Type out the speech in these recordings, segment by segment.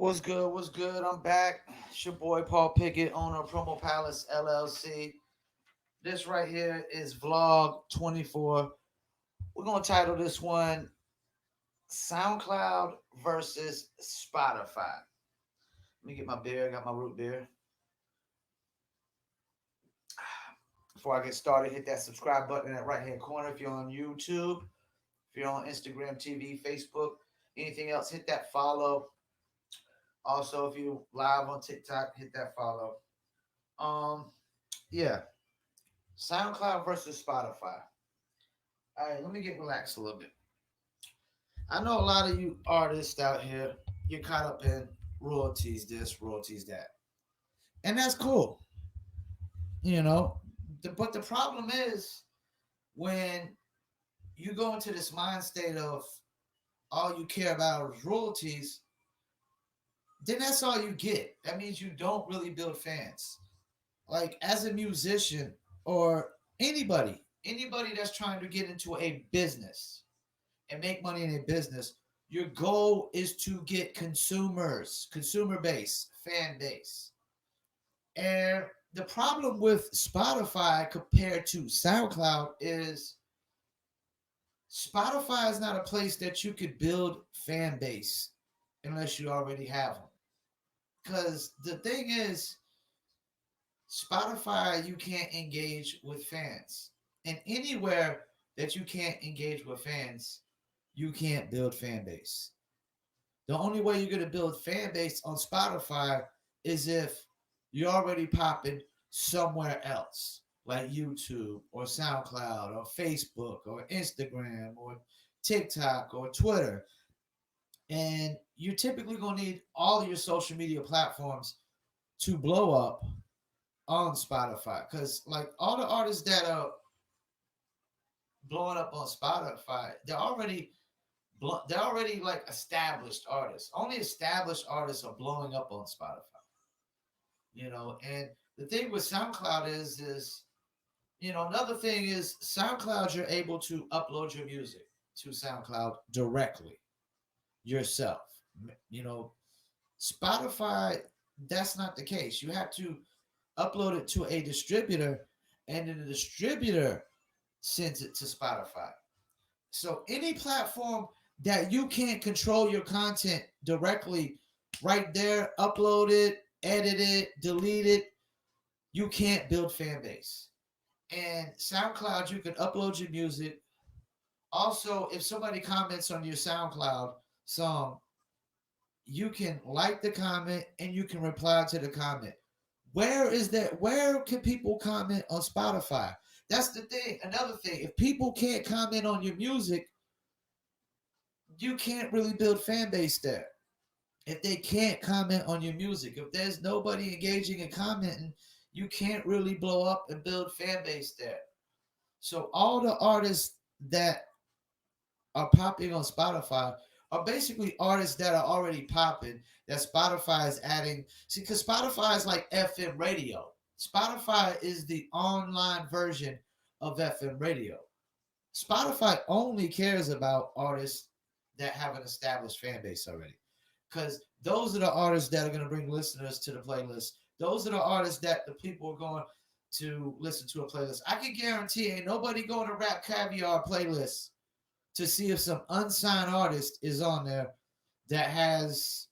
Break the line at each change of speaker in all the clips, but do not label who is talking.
What's good? What's good? I'm back. It's your boy Paul Pickett, owner of Promo Palace LLC. This right here is vlog 24. We're gonna title this one SoundCloud versus Spotify. Let me get my beer. I got my root beer. Before I get started, hit that subscribe button in that right hand corner. If you're on YouTube, if you're on Instagram TV, Facebook, anything else, hit that follow. Also, if you live on TikTok, hit that follow. Um, yeah, SoundCloud versus Spotify. All right, let me get relaxed a little bit. I know a lot of you artists out here, you're caught up in royalties, this, royalties, that. And that's cool, you know. But the problem is when you go into this mind state of all you care about is royalties, then that's all you get. That means you don't really build fans. Like as a musician or anybody that's trying to get into a business and make money in a business, your goal is to get consumers, consumer base, fan base. And the problem with Spotify compared to SoundCloud is Spotify is not a place that you could build fan base unless you already have them. Because the thing is, Spotify, you can't engage with fans. And anywhere that you can't engage with fans, you can't build fan base. The only way you're going to build fan base on Spotify is if you're already popping somewhere else, like YouTube or SoundCloud or Facebook or Instagram or TikTok or Twitter. And you're typically going to need all of your social media platforms to blow up on Spotify. Because, like, all the artists that are blowing up on Spotify, they're already like established artists. Only established artists are blowing up on Spotify. And the thing with SoundCloud is another thing is SoundCloud, you're able to upload your music to SoundCloud directly yourself. You know, Spotify, that's not the case. You have to upload it to a distributor, and then the distributor sends it to Spotify. So any platform that you can't control your content directly right there, upload it, edit it, delete it, you can't build fan base. And SoundCloud, you can upload your music. Also, if somebody comments on your SoundCloud song, you can like the comment and you can reply to the comment. Where is that? Where can people comment on Spotify? That's the thing. Another thing, if people can't comment on your music, you can't really build fan base there. If they can't comment on your music, if there's nobody engaging and commenting, you can't really blow up and build fan base there. So all the artists that are popping on Spotify are basically artists that are already popping that Spotify is adding. See, because Spotify is like FM radio. Spotify is the online version of FM radio. Spotify only cares about artists that have an established fan base already. Because those are the artists that are going to bring listeners to the playlist. Those are the artists that the people are going to listen to a playlist. I can guarantee ain't nobody going to Rap Caviar playlist to see if some unsigned artist is on there that has,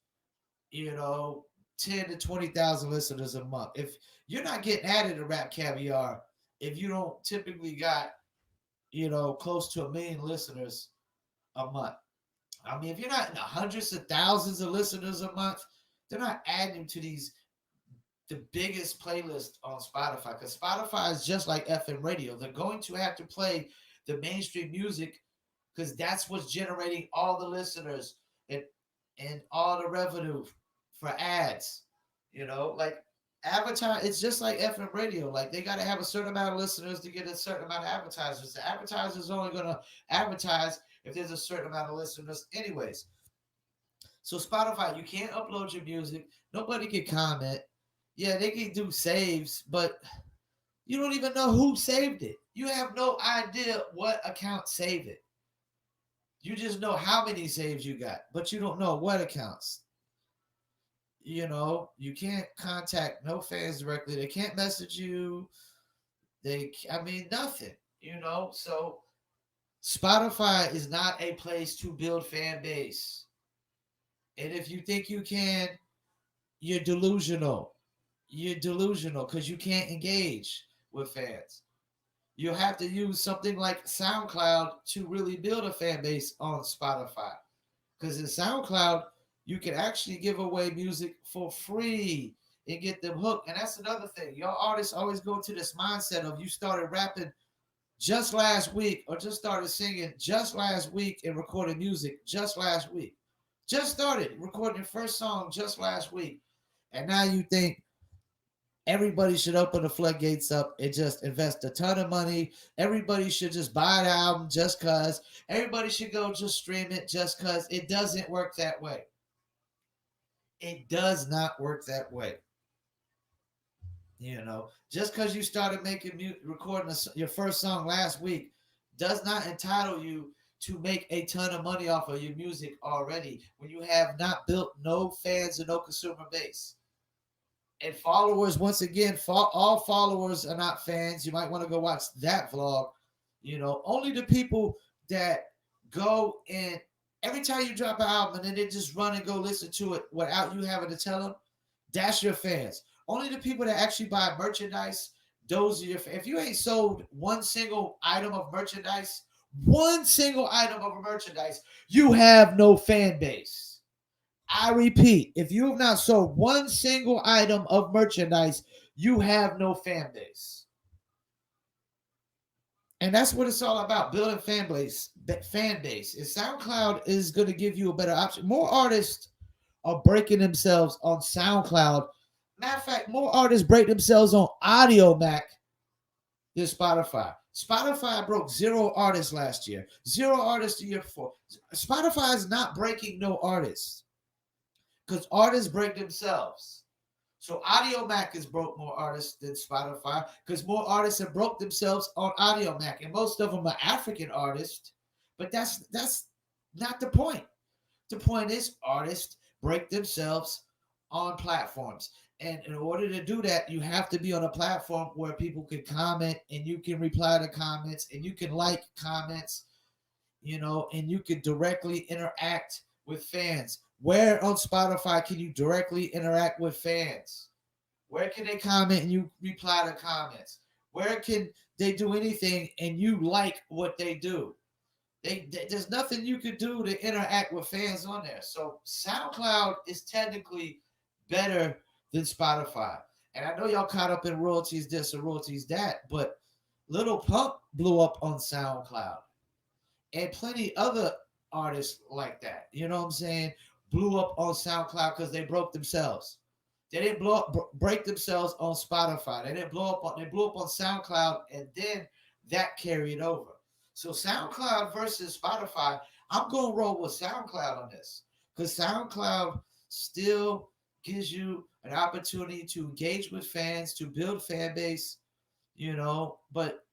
you know, 10 to 20,000 listeners a month. If you're not getting added to Rap Caviar, if you don't typically got, close to 1 million listeners a month. I mean, if you're not in the hundreds of thousands of listeners a month, they're not adding to the biggest playlist on Spotify, because Spotify is just like FM radio. They're going to have to play the mainstream music because that's what's generating all the listeners and all the revenue for ads. Like advertise. It's just like FM radio. Like they got to have a certain amount of listeners to get a certain amount of advertisers. The advertisers only going to advertise if there's a certain amount of listeners, anyways. So Spotify, you can't upload your music. Nobody can comment. Yeah, they can do saves, but you don't even know who saved it. You have no idea what account saved it. You just know how many saves you got, but you don't know what accounts. You can't contact no fans directly. They can't message you. I mean, nothing. So Spotify is not a place to build fan base. And if you think you can, you're delusional. You're delusional because you can't engage with fans. You have to use something like SoundCloud to really build a fan base on Spotify. Because in SoundCloud, you can actually give away music for free and get them hooked. And that's another thing. Your artists always go into this mindset of you started rapping just last week or just started singing just last week and recording music just last week. Just started recording your first song just last week. And now you think everybody should open the floodgates up and just invest a ton of money. Everybody should just buy the album just cause. Everybody should go just stream it just cause. It doesn't work that way. It does not work that way. Just because you started recording your first song last week does not entitle you to make a ton of money off of your music already when you have not built no fans and no consumer base. And followers, once again, all followers are not fans. You might want to go watch that vlog. Only the people that go and every time you drop an album and then they just run and go listen to it without you having to tell them, that's your fans. Only the people that actually buy merchandise, those are your fans. If you ain't sold one single item of merchandise, you have no fan base. I repeat, if you have not sold one single item of merchandise, you have no fan base. And that's what it's all about, building fan base. And SoundCloud is going to give you a better option. More artists are breaking themselves on SoundCloud. Matter of fact, more artists break themselves on Audio Mac than Spotify. Spotify broke 0 artists last year. 0 artists the year before. Spotify is not breaking no artists. Because artists break themselves. So Audio Mac has broke more artists than Spotify because more artists have broke themselves on Audio Mac. And most of them are African artists. But that's not the point. The point is artists break themselves on platforms. And in order to do that, you have to be on a platform where people can comment and you can reply to comments and you can like comments, and you can directly interact with fans. Where on Spotify can you directly interact with fans? Where can they comment and you reply to comments? Where can they do anything and you like what they do? There's nothing you could do to interact with fans on there. So SoundCloud is technically better than Spotify. And I know y'all caught up in royalties this or royalties that, but Lil Pump blew up on SoundCloud. And plenty other artists like that. You know what I'm saying? Blew up on SoundCloud because they broke themselves. They didn't break themselves on Spotify. They blew up on SoundCloud, and then that carried over. So SoundCloud versus Spotify, I'm gonna roll with SoundCloud on this because SoundCloud still gives you an opportunity to engage with fans, to build fan base, but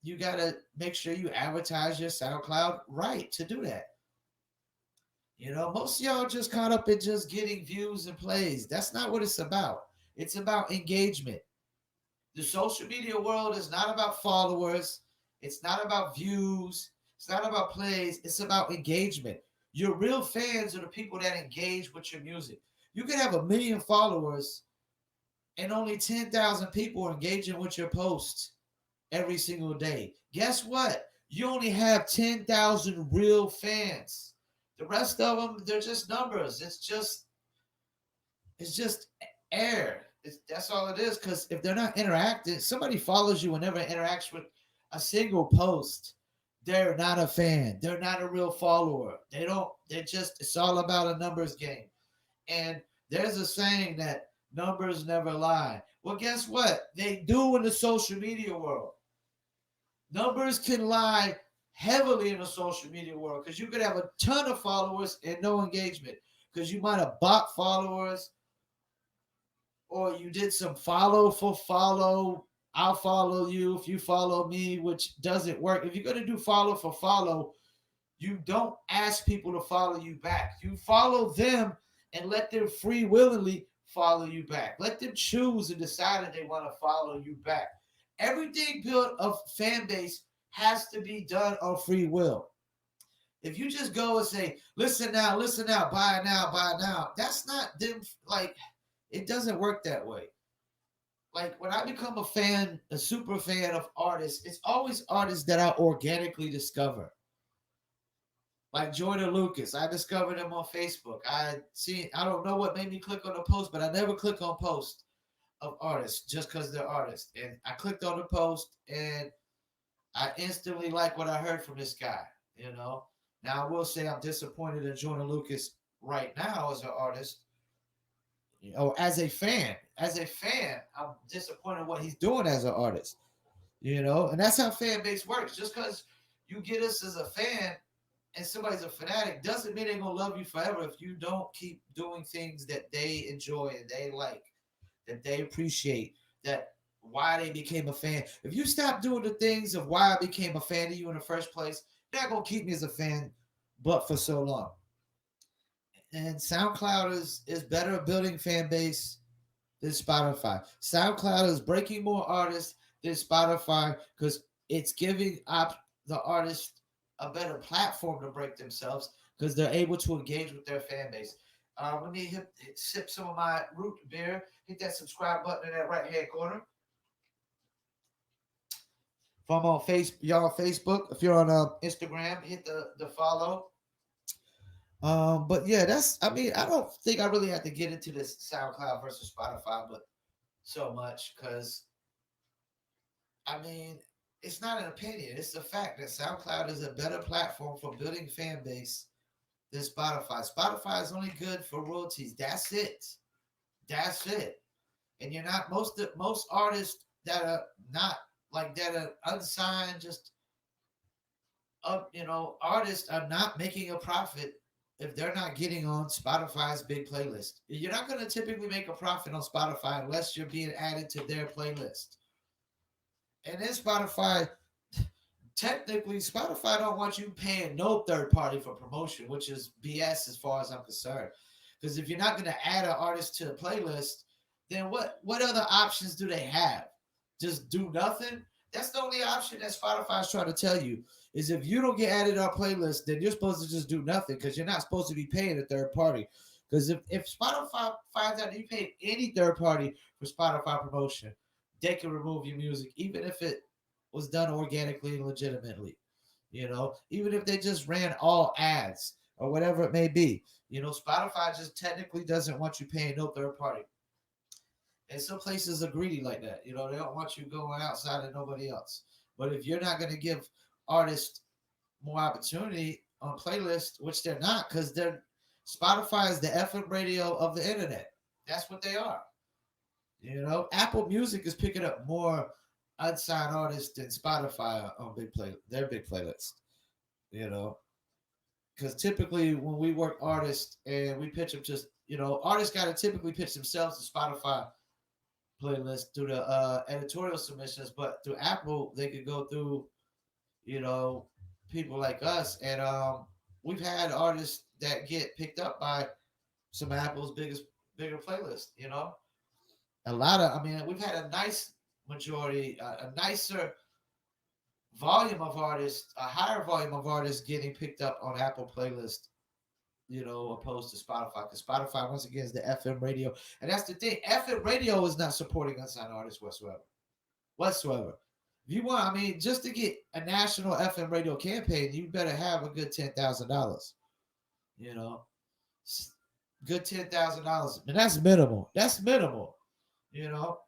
you gotta make sure you advertise your SoundCloud right to do that. Most of y'all just caught up in just getting views and plays. That's not what it's about. It's about engagement. The social media world is not about followers. It's not about views. It's not about plays. It's about engagement. Your real fans are the people that engage with your music. You can have 1 million followers and only 10,000 people are engaging with your posts every single day. Guess what? You only have 10,000 real fans. The rest of them, they're just numbers. It's just air. That's all it is. Because if they're not interacting, somebody follows you and never interacts with a single post, they're not a fan. They're not a real follower. It's all about a numbers game. And there's a saying that numbers never lie. Well, guess what? They do in the social media world. Numbers can lie heavily in the social media world because you could have a ton of followers and no engagement because you might have bought followers or you did some follow for follow. I'll follow you if you follow me, which doesn't work. If you're going to do follow for follow, you don't ask people to follow you back. You follow them and let them free willingly follow you back. Let them choose and decide if they want to follow you back. Everything built of fan base has to be done on free will. If you just go and say, listen now, buy now, that's not them. Like, it doesn't work that way. Like, when I become a fan, a super fan of artists, it's always artists that I organically discover. Like Jordan Lucas, I discovered him on Facebook. I don't know what made me click on the post, but I never click on posts of artists just because they're artists. And I clicked on the post and I instantly like what I heard from this guy, you know. Now I will say I'm disappointed in Jordan Lucas right now as an artist, you know, as a fan. As a fan, I'm disappointed in what he's doing as an artist, you know, and that's how fan base works. Just because you get us as a fan and somebody's a fanatic doesn't mean they're gonna love you forever if you don't keep doing things that they enjoy and they like, that they appreciate, that why they became a fan. If you stop doing the things of why I became a fan of you in the first place, you're not gonna keep me as a fan, but for so long. And SoundCloud is better at building fan base than Spotify. SoundCloud is breaking more artists than Spotify because it's giving up the artist a better platform to break themselves because they're able to engage with their fan base. Let me sip some of my root beer. Hit that subscribe button in that right hand corner. If I'm on y'all on Facebook. If you're on Instagram, hit the follow. But yeah, that's. I mean, I don't think I really have to get into this SoundCloud versus Spotify, but so much because I mean, it's not an opinion. It's the fact that SoundCloud is a better platform for building fan base than Spotify. Spotify is only good for royalties. That's it. That's it. And you're not most artists that are not like that are unsigned, just up, you know, artists are not making a profit if they're not getting on Spotify's big playlist. You're not going to typically make a profit on Spotify unless you're being added to their playlist. And then Spotify, technically, Spotify don't want you paying no third party for promotion, which is BS as far as I'm concerned. Because if you're not going to add an artist to the playlist, then what other options do they have? Just do nothing? That's the only option that Spotify is trying to tell you is if you don't get added to our playlist, then you're supposed to just do nothing because you're not supposed to be paying a third party. Because if Spotify finds out that you paid any third party for Spotify promotion, they can remove your music, even if it was done organically and legitimately. You know, even if they just ran all ads or whatever it may be. You know, Spotify just technically doesn't want you paying no third party. And some places are greedy like that. You know, they don't want you going outside of nobody else. But if you're not going to give artists more opportunity on playlists, which they're not, because they're Spotify is the FM radio of the internet. That's what they are. You know, Apple Music is picking up more unsigned artists than Spotify on their big playlist. You know, because typically when we work artists and we pitch them, just you know, artists got to typically pitch themselves to Spotify playlist through the editorial submissions, but through Apple they could go through, you know, people like us, and we've had artists that get picked up by some Apple's bigger playlist. You know, a lot of, I mean, we've had a nice majority, a nicer volume of artists, a higher volume of artists getting picked up on Apple playlist, you know, opposed to Spotify. Because Spotify, once again, is the FM radio. And that's the thing. FM radio is not supporting unsigned artists whatsoever. Whatsoever. If you want, I mean, just to get a national FM radio campaign, you better have a good $10,000. You know, good $10,000. And that's minimal. That's minimal. You know,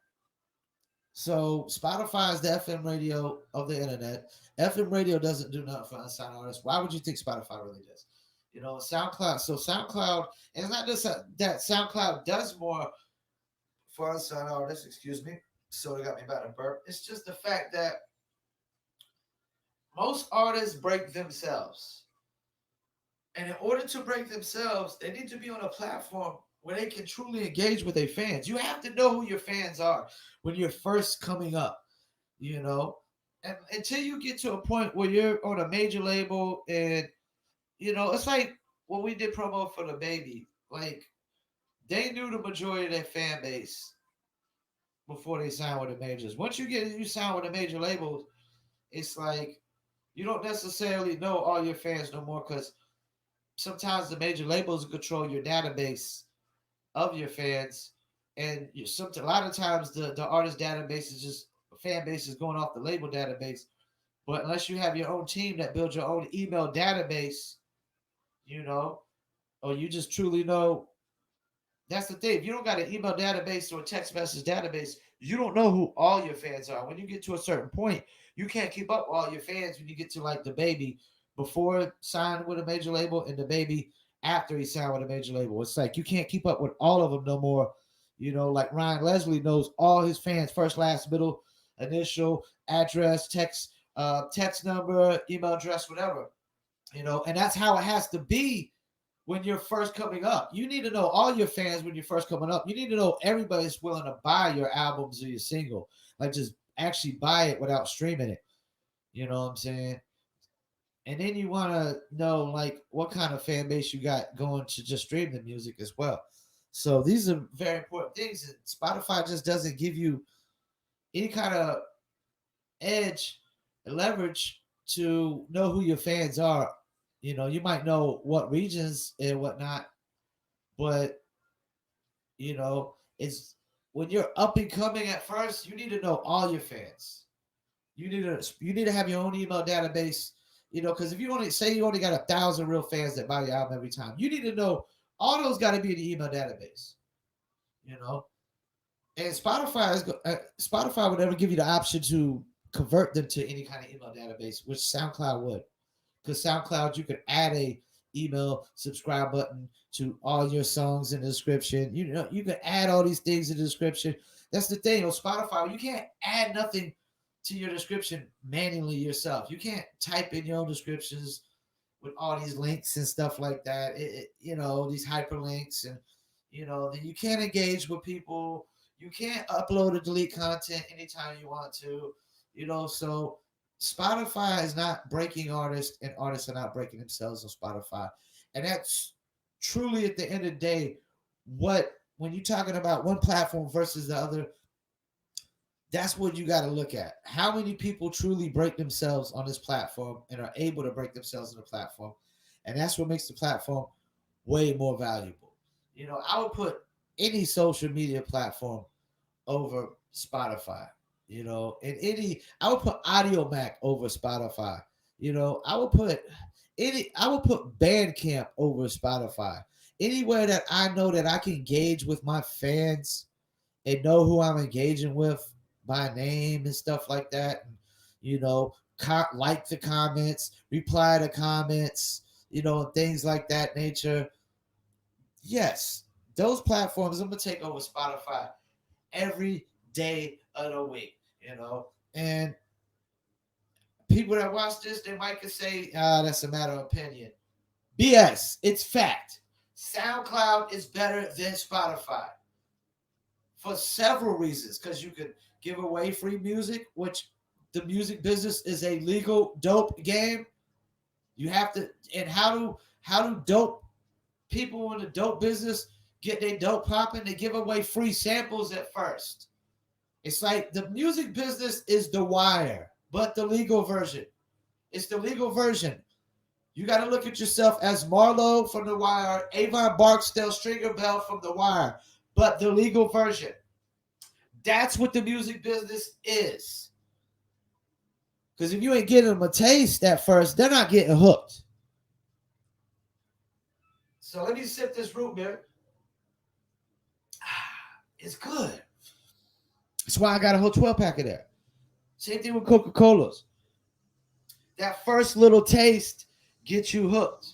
so Spotify is the FM radio of the internet. FM radio doesn't do nothing for unsigned artists. Why would you think Spotify really does? You know, SoundCloud. So SoundCloud, and it's not just that SoundCloud does more for unsigned artists. Excuse me. So it got me about to burp. It's just the fact that most artists break themselves. And in order to break themselves, they need to be on a platform where they can truly engage with their fans. You have to know who your fans are when you're first coming up, you know, and until you get to a point where you're on a major label and, you know, it's like when we did promo for the baby, like they knew the majority of their fan base before they signed with the majors. Once you sign with the major labels, it's like you don't necessarily know all your fans no more because sometimes the major labels control your database of your fans, and a lot of times the artist database is just fan base is going off the label database. But unless you have your own team that builds your own email database, you know, or you just truly know. That's the thing. If you don't got an email database or a text message database, you don't know who all your fans are. When you get to a certain point, you can't keep up with all your fans when you get to like the baby before signing with a major label and the baby after he signed with a major label. It's like you can't keep up with all of them no more. You know, like Ryan Leslie knows all his fans, first, last, middle, initial, address, text number, email address, whatever. You know, and that's how it has to be when you're first coming up. You need to know all your fans when you're first coming up. You need to know everybody's willing to buy your albums or your single. Like just actually buy it without streaming it. You know what I'm saying? And then you want to know like what kind of fan base you got going to just stream the music as well. So these are very important things. Spotify just doesn't give you any kind of edge, leverage to know who your fans are. You know, you might know what regions and whatnot, but you know, it's when you're up and coming at first, you need to know all your fans. You need to have your own email database. You know, because if you only say you only got 1,000 real fans that buy your album every time, you need to know all those got to be in the email database. You know, and Spotify would never give you the option to convert them to any kind of email database, which SoundCloud would. Because SoundCloud, you could add a email subscribe button to all your songs in the description. You know, you can add all these things in the description. That's the thing on Spotify. You can't add nothing to your description manually yourself. You can't type in your own descriptions with all these links and stuff like that. You know, these hyperlinks and you know, then you can't engage with people. You can't upload or delete content anytime you want to. You know, so Spotify is not breaking artists, and artists are not breaking themselves on Spotify. And that's truly at the end of the day, what when you're talking about one platform versus the other, that's what you got to look at. How many people truly break themselves on this platform and are able to break themselves on the platform? And that's what makes the platform way more valuable. You know, I would put any social media platform over Spotify. You know, and I would put Audio Mac over Spotify. You know, I would put Bandcamp over Spotify. Anywhere that I know that I can engage with my fans and know who I'm engaging with by name and stuff like that. And, you know, like the comments, reply to comments, you know, things like that nature. Yes, those platforms I'm gonna take over Spotify every day of the week, you know. And people that watch this, they might could say, that's a matter of opinion. BS, it's fact. SoundCloud is better than Spotify for several reasons. Because you could give away free music, which the music business is a legal dope game. You have to, and how do dope people in the dope business get their dope popping? They give away free samples at first. It's like the music business is The Wire, but the legal version. It's the legal version. You got to look at yourself as Marlowe from The Wire, Avon Barksdale, Stringer Bell from The Wire, but the legal version. That's what the music business is. Because if you ain't getting them a taste at first, they're not getting hooked. So let me sip this root beer. It's good. That's why I got a whole 12 pack of there. Same thing with Coca-Colas. That first little taste gets you hooked.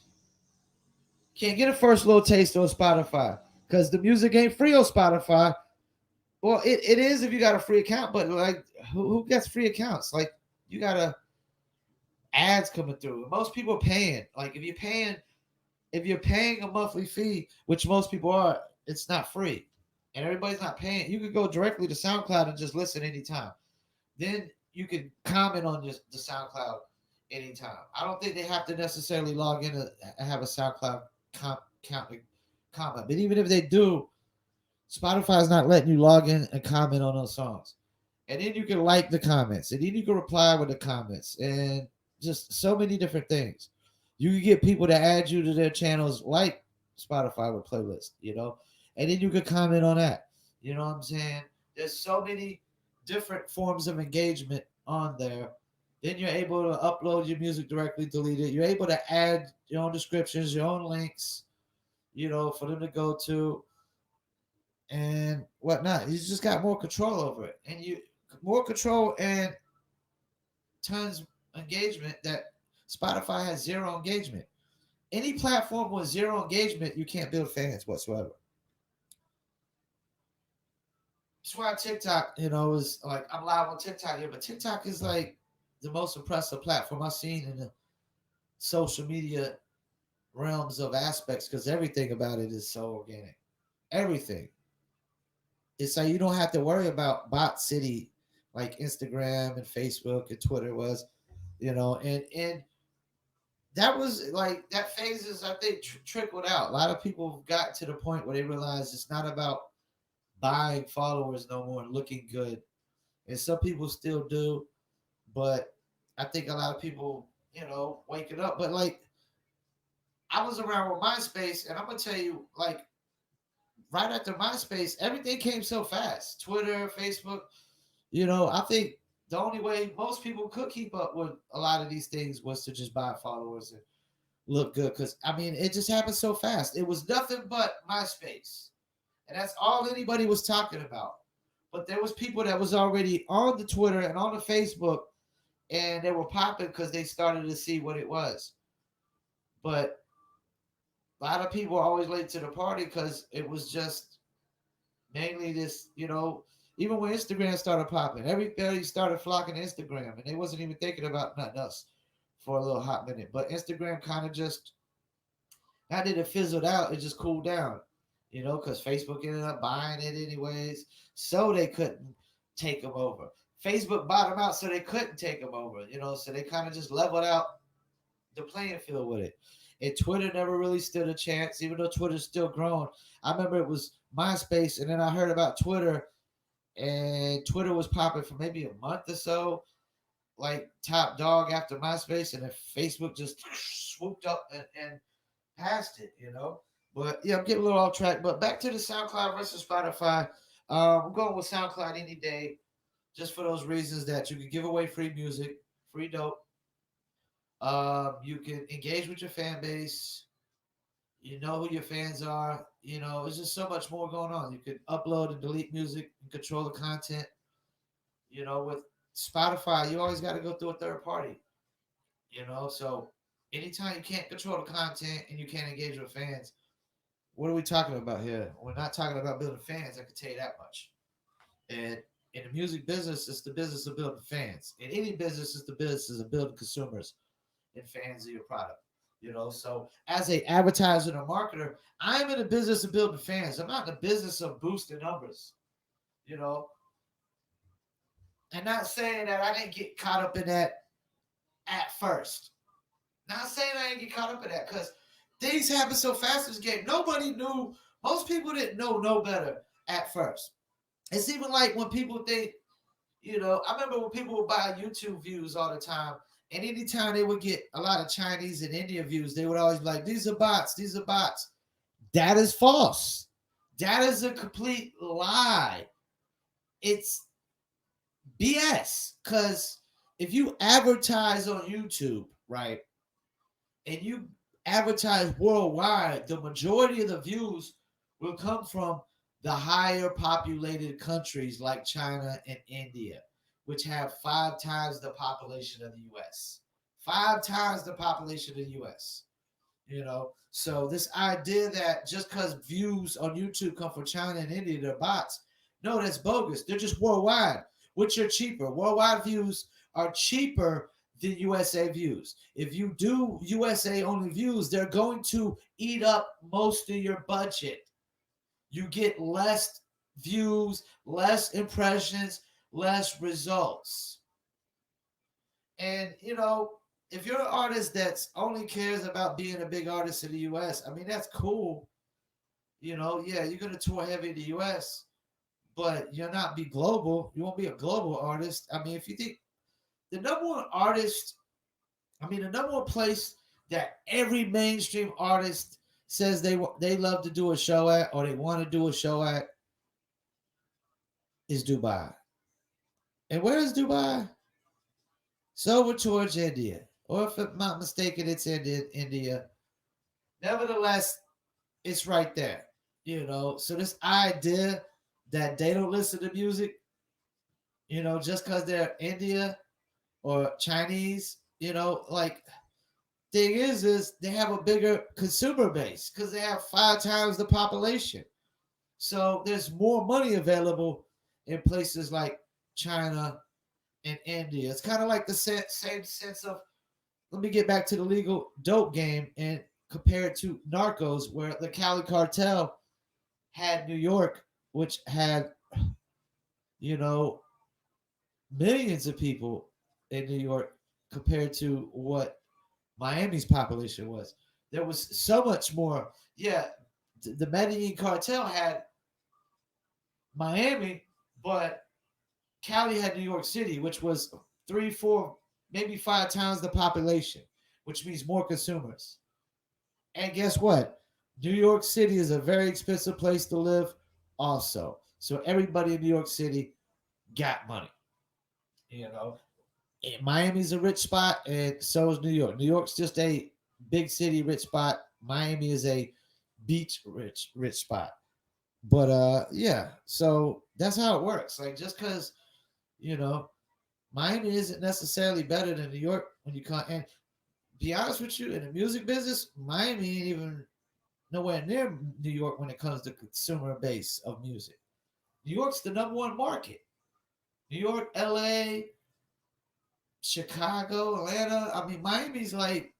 Can't get a first little taste on Spotify because the music ain't free on Spotify. Well, it is if you got a free account, but like who gets free accounts? Like you gotta ads coming through. Most people are paying. Like if you're paying a monthly fee, which most people are, it's not free. And everybody's not paying. You could go directly to SoundCloud and just listen anytime. Then you can comment on the SoundCloud anytime. I don't think they have to necessarily log in and have a SoundCloud count to comment. But even if they do, Spotify's not letting you log in and comment on those songs. And then you can like the comments, and then you can reply with the comments, and just so many different things. You can get people to add you to their channels like Spotify with playlists, and then you can comment on that. You know what I'm saying? There's so many different forms of engagement on there. Then you're able to upload your music directly, delete it. You're able to add your own descriptions, your own links, for them to go to and whatnot. You just got more control over it, and you more control and tons engagement that Spotify has zero engagement. Any platform with zero engagement, you can't build fans whatsoever. That's why TikTok, is like I'm live on TikTok here, but TikTok is like the most impressive platform I've seen in the social media realms of aspects because everything about it is so organic. Everything. It's like you don't have to worry about bot city like Instagram and Facebook and Twitter was, and that was like that phases I think trickled out. A lot of people got to the point where they realized it's not about buying followers no more and looking good, and some people still do, but I think a lot of people, waking up. But like I was around with MySpace, and I'm gonna tell you, like right after MySpace, everything came so fast. Twitter, Facebook, I think the only way most people could keep up with a lot of these things was to just buy followers and look good. Because I mean, it just happened so fast. It was nothing but MySpace, and that's all anybody was talking about. But there was people that was already on the Twitter and on the Facebook, and they were popping because they started to see what it was. But a lot of people are always late to the party because it was just mainly this, even when Instagram started popping, everybody started flocking to Instagram, and they wasn't even thinking about nothing else for a little hot minute. But Instagram kind of just, not that it fizzled out, it just cooled down, because Facebook ended up buying it anyways, so they couldn't take them over. Facebook bought them out so they couldn't take them over, so they kind of just leveled out the playing field with it. And Twitter never really stood a chance, even though Twitter's still growing. I remember it was MySpace, and then I heard about Twitter, and Twitter was popping for maybe a month or so, like top dog after MySpace, and then Facebook just swooped up and passed it. But yeah, I'm getting a little off track. But back to the SoundCloud versus Spotify. I'm going with SoundCloud any day, just for those reasons that you can give away free music, free dope. You can engage with your fan base. You know who your fans are. There's just so much more going on. You could upload and delete music and control the content. With Spotify, you always got to go through a third party. So anytime you can't control the content and you can't engage with fans, what are we talking about here? We're not talking about building fans. I can tell you that much. And in the music business, it's the business of building fans. In any business, it's the business of building consumers and fans of your product. So as a advertiser and a marketer, I'm in the business of building fans. I'm not in the business of boosting numbers. You know, and not saying that I didn't get caught up in that at first. Not saying I didn't get caught up in that because things happen so fast in this game. Nobody knew. Most people didn't know no better at first. It's even like when people think, I remember when people would buy YouTube views all the time, and anytime they would get a lot of Chinese and Indian views, they would always be like, these are bots, these are bots. That is false. That is a complete lie. It's BS. Because if you advertise on YouTube, right, and you advertise worldwide, the majority of the views will come from the higher populated countries like China and India, which have 5 times the population of the US. 5 times the population of the US. So this idea that just because views on YouTube come from China and India, they're bots. No, that's bogus. They're just worldwide, which are cheaper. Worldwide views are cheaper than USA views. If you do USA only views, they're going to eat up most of your budget. You get less views, less impressions, less results. And if you're an artist that only cares about being a big artist in the US, I mean that's cool. Yeah, you're gonna tour heavy in the US, but you'll not be global. You won't be a global artist. I mean, if you think the number one artist, I mean, the number one place that every mainstream artist says they love to do a show at or they want to do a show at is Dubai. And where is Dubai? It's over towards India, or if I'm not mistaken, it's India. Nevertheless, it's right there. So this idea that they don't listen to music, just because they're India or Chinese, like thing is they have a bigger consumer base because they have 5 times the population. So there's more money available in places like China and India. It's kind of like the same sense of, let me get back to the legal dope game and compare it to Narcos, where the Cali cartel had New York, which had, you know, millions of people in New York compared to what Miami's population was. There was so much more. Yeah, the Medellin cartel had Miami, but Cali had New York City, which was 3, 4, maybe 5 times the population, which means more consumers. And guess what? New York City is a very expensive place to live, also. So everybody in New York City got money. You know, and Miami's a rich spot, and so is New York. New York's just a big city rich spot. Miami is a beach rich spot. But yeah, so that's how it works. Like just because you know Miami isn't necessarily better than New York when you come. And be honest with you, in the music business, Miami ain't even nowhere near New York when it comes to consumer base of music. New York's the number one market. New York, LA, Chicago, Atlanta. I mean, Miami's like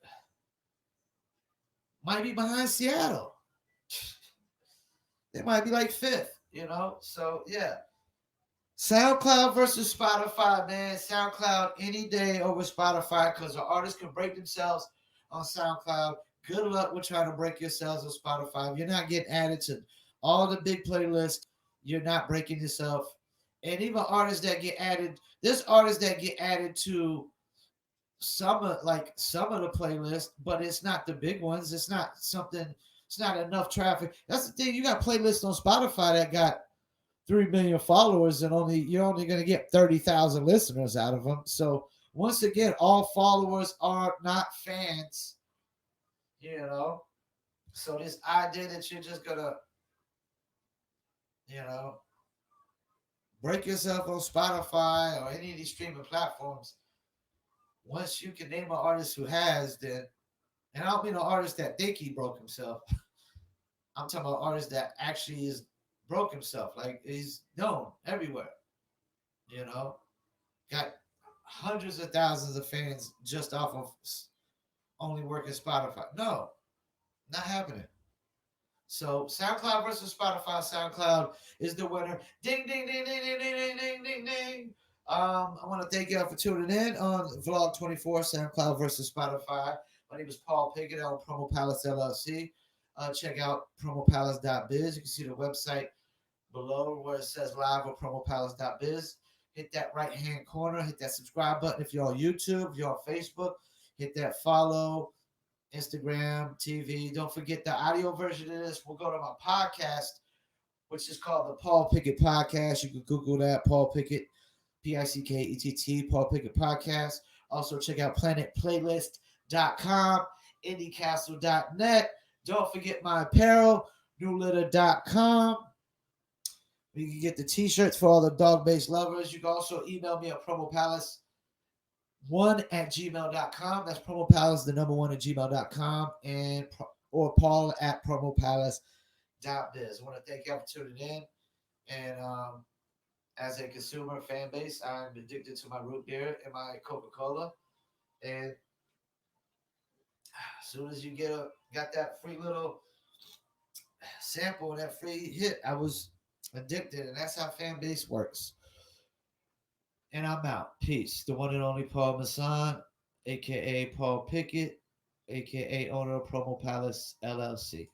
might be behind Seattle. They might be like fifth. So yeah. SoundCloud versus Spotify, man. SoundCloud any day over Spotify because the artists can break themselves on SoundCloud. Good luck with trying to break yourselves on Spotify. If you're not getting added to all the big playlists, you're not breaking yourself. And even artists that get added, there's artists that get added to some of the playlists, but it's not the big ones. It's not something. It's not enough traffic. That's the thing. You got playlists on Spotify that got 3 million followers, and you're only going to get 30,000 listeners out of them. So once again, all followers are not fans. You know. So this idea that you're just gonna, you know, break yourself on Spotify or any of these streaming platforms, once you can name an artist who has, then, and I don't mean an artist that think he broke himself. I'm talking about artist that actually is broke himself. Like he's known everywhere. You know, got hundreds of thousands of fans just off of only working Spotify. No, not happening. So SoundCloud versus Spotify. SoundCloud is the winner. Ding ding ding ding ding ding ding ding ding ding. I want to thank y'all for tuning in on Vlog 24, SoundCloud versus Spotify. My name is Paul Pickett on Promo Palace LLC. Check out promopalace.biz. You can see the website below where it says live or promopalace.biz. Hit that right hand corner, hit that subscribe button if you're on YouTube, if you're on Facebook, hit that follow, Instagram, TV. Don't forget the audio version of this. We'll go to my podcast, which is called the Paul Pickett Podcast. You can Google that, Paul Pickett, Pickett, Paul Pickett Podcast. Also, check out planetplaylist.com, indiecastle.net. Don't forget my apparel, newlitter.com. You can get the t-shirts for all the dog-based lovers. You can also email me at promopalace1@gmail.com. That's promopalace, the number one at gmail.com. Or Paul at promopalace.biz. I want to thank y'all for tuning in. And as a consumer fan base, I'm addicted to my root beer and my Coca-Cola. And as soon as you got that free little sample and that free hit, I was addicted, and that's how fan base works. And I'm out. Peace. The one and only Paul Masson, aka Paul Pickett, aka owner of Promo Palace LLC.